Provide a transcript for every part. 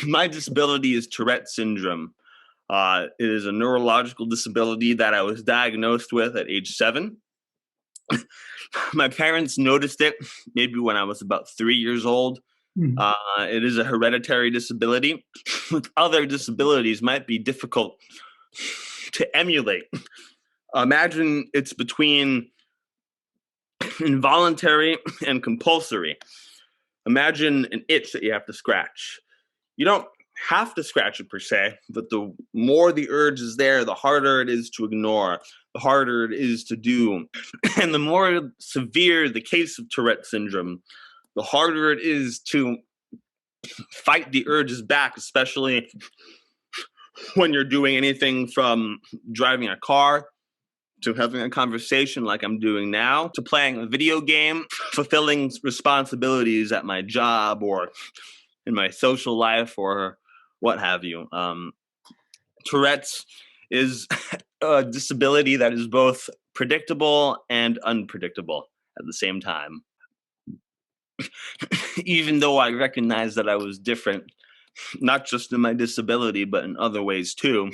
My disability is Tourette syndrome. It is a neurological disability that I was diagnosed with at age 7. My parents noticed it maybe when I was about 3 years old. Mhm. It is a hereditary disability. With other disabilities, might be difficult to emulate. Imagine it's between involuntary and compulsory. Imagine an itch that you have to scratch. You don't have to scratch it per se, but the more the urge is there, the harder it is to ignore, the harder it is to do. And the more severe the case of Tourette syndrome, the harder it is to fight the urges back, especially when you're doing anything from driving a car to having a conversation like I'm doing now, to playing a video game, fulfilling responsibilities at my job or in my social life or what have you. Tourette's is a disability that is both predictable and unpredictable at the same time. Even though I recognize that I was different, not just in my disability, but in other ways too,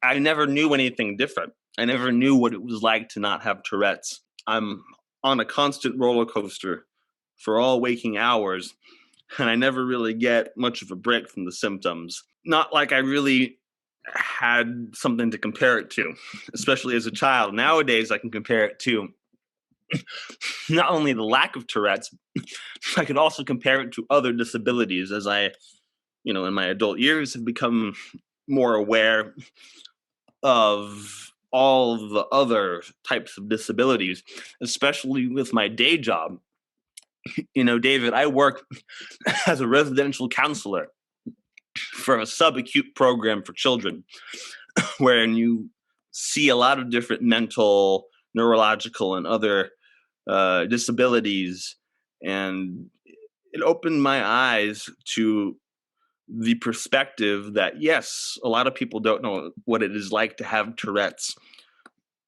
I never knew anything different. I never knew what it was like to not have Tourette's. I'm on a constant roller coaster for all waking hours, and I never really get much of a break from the symptoms. Not like I really had something to compare it to, especially as a child. Nowadays, I can compare it to not only the lack of Tourette's, I could also compare it to other disabilities as I, in my adult years have become more aware of all of the other types of disabilities, especially with my day job. David, I work as a residential counselor for a subacute program for children, wherein you see a lot of different mental, neurological, and other disabilities. And it opened my eyes to the perspective that, yes, a lot of people don't know what it is like to have Tourette's,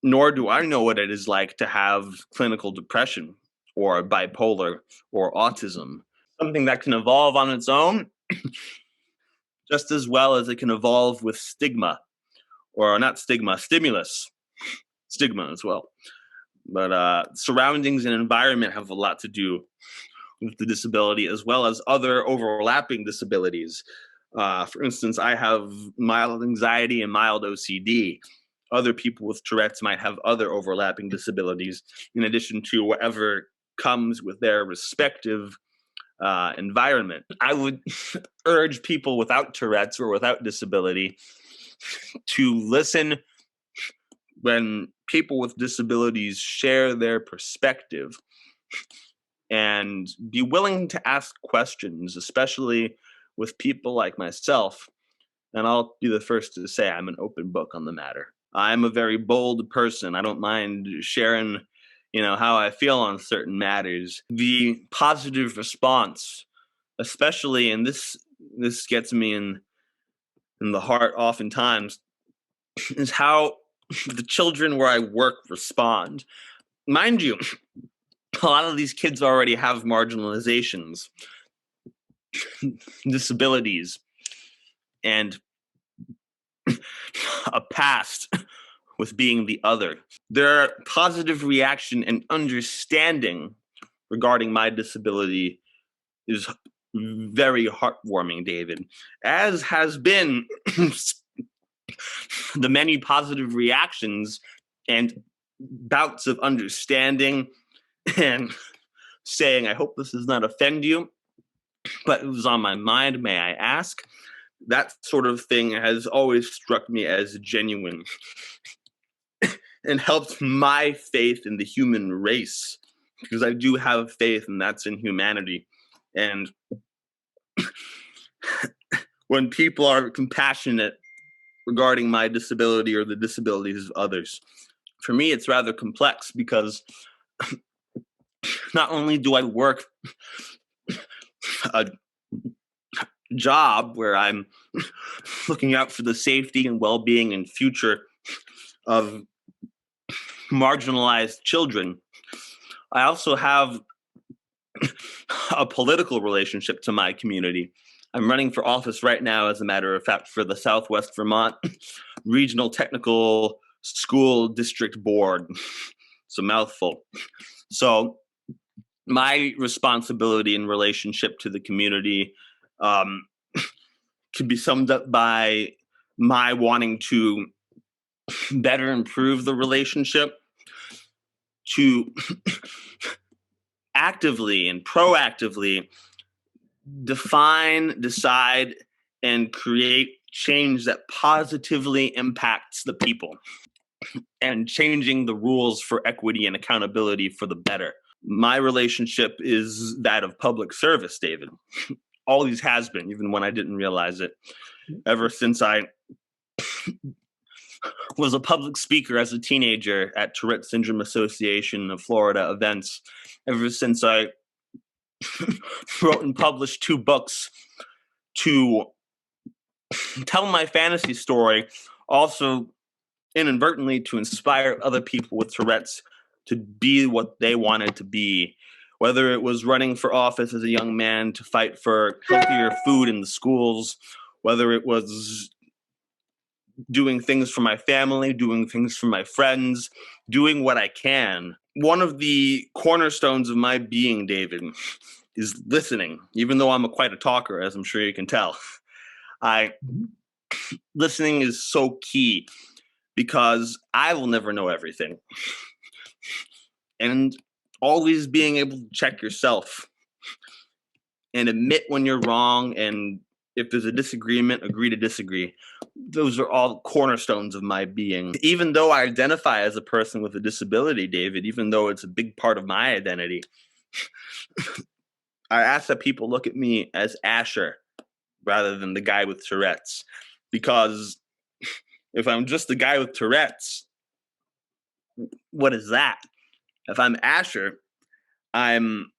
nor do I know what it is like to have clinical depression or bipolar or autism, something that can evolve on its own just as well as it can evolve with stigma, or not stigma, stigma as well. But surroundings and environment have a lot to do with the disability, as well as other overlapping disabilities. For instance, I have mild anxiety and mild OCD. Other people with Tourette's might have other overlapping disabilities, in addition to whatever comes with their respective environment. I would urge people without Tourette's or without disability to listen when people with disabilities share their perspective and be willing to ask questions, especially with people like myself. And I'll be the first to say I'm an open book on the matter. I'm a very bold person. I don't mind sharing, how I feel on certain matters. The positive response, especially, and this gets me in the heart oftentimes, is how the children where I work respond. Mind you, a lot of these kids already have marginalizations, disabilities, and a past with being the other. Their positive reaction and understanding regarding my disability is very heartwarming, David, as has been the many positive reactions and bouts of understanding and saying, I hope this does not offend you, but it was on my mind, may I ask? That sort of thing has always struck me as genuine and helped my faith in the human race, because I do have faith, and that's in humanity. And when people are compassionate regarding my disability or the disabilities of others, for me, it's rather complex, because not only do I work a job where I'm looking out for the safety and well-being and future of marginalized children, I also have a political relationship to my community. I'm running for office right now, as a matter of fact, for the Southwest Vermont Regional Technical School District Board. It's a mouthful. So my responsibility in relationship to the community could be summed up by my wanting to better improve the relationship, to actively and proactively define, decide, and create change that positively impacts the people, and changing the rules for equity and accountability for the better. My relationship is that of public service, David. Always has been, even when I didn't realize it. Ever since I was a public speaker as a teenager at Tourette Syndrome Association of Florida events, ever since I wrote and published 2 books to tell my fantasy story, also inadvertently to inspire other people with Tourette's to be what they wanted to be. Whether it was running for office as a young man to fight for healthier food in the schools, whether it was doing things for my family, doing things for my friends, doing what I can. One of the cornerstones of my being, David, is listening. Even though I'm quite a talker, as I'm sure you can tell, listening is so key, because I will never know everything. And always being able to check yourself and admit when you're wrong, and if there's a disagreement, agree to disagree. Those are all cornerstones of my being. Even though I identify as a person with a disability, David, even though it's a big part of my identity, I ask that people look at me as ASHER rather than the guy with Tourette's. Because if I'm just the guy with Tourette's, what is that? If I'm ASHER, I'm,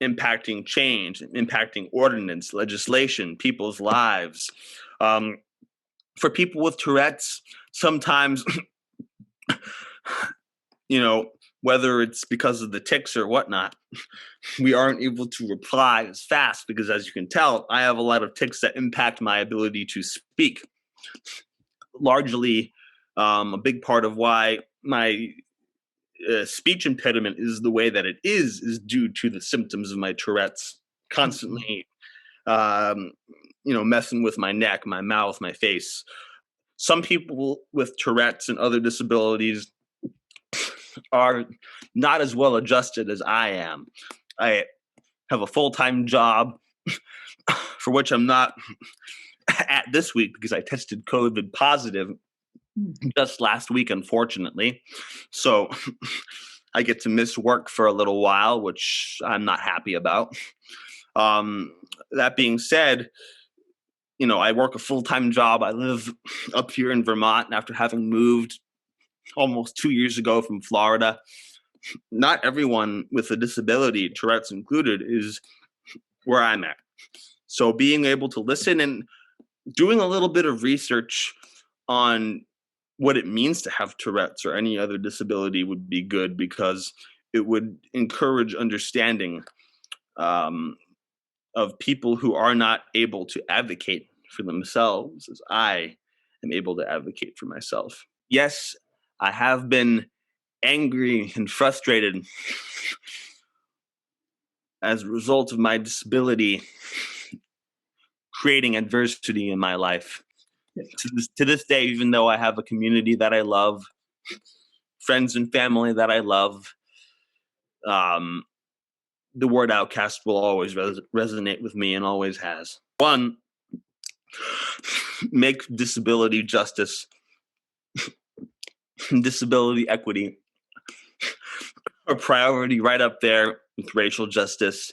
impacting change, impacting ordinance, legislation, people's lives. For people with Tourette's, sometimes, whether it's because of the tics or whatnot, we aren't able to reply as fast because, as you can tell, I have a lot of tics that impact my ability to speak. Largely, a big part of why my speech impediment is the way that it is due to the symptoms of my Tourette's constantly, messing with my neck, my mouth, my face. Some people with Tourette's and other disabilities are not as well adjusted as I am. I have a full-time job for which I'm not at this week because I tested COVID positive just last week, unfortunately. So I get to miss work for a little while, which I'm not happy about. That being said, I work a full-time job. I live up here in Vermont after having moved almost 2 years ago from Florida. Not everyone with a disability, Tourette's included, is where I'm at. So being able to listen and doing a little bit of research on what it means to have Tourette's or any other disability would be good, because it would encourage understanding of people who are not able to advocate for themselves as I am able to advocate for myself. Yes, I have been angry and frustrated as a result of my disability creating adversity in my life. To this day, even though I have a community that I love, friends and family that I love, the word outcast will always resonate with me and always has. One, make disability justice, disability equity a priority right up there with racial justice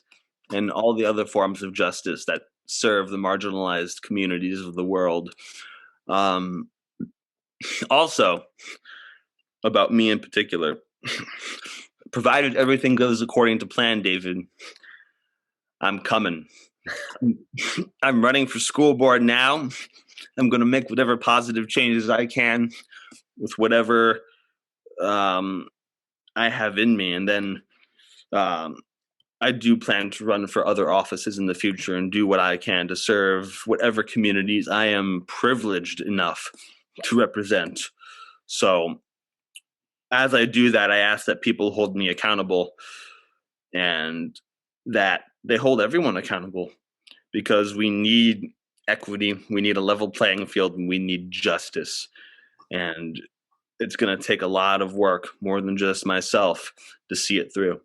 and all the other forms of justice that serve the marginalized communities of the world. Also, about me in particular, provided everything goes according to plan, David, I'm coming. I'm running for school board now. I'm going to make whatever positive changes I can with whatever I have in me. And then I do plan to run for other offices in the future and do what I can to serve whatever communities I am privileged enough to represent. So as I do that, I ask that people hold me accountable and that they hold everyone accountable, because we need equity, we need a level playing field, and we need justice. And it's going to take a lot of work, more than just myself, to see it through.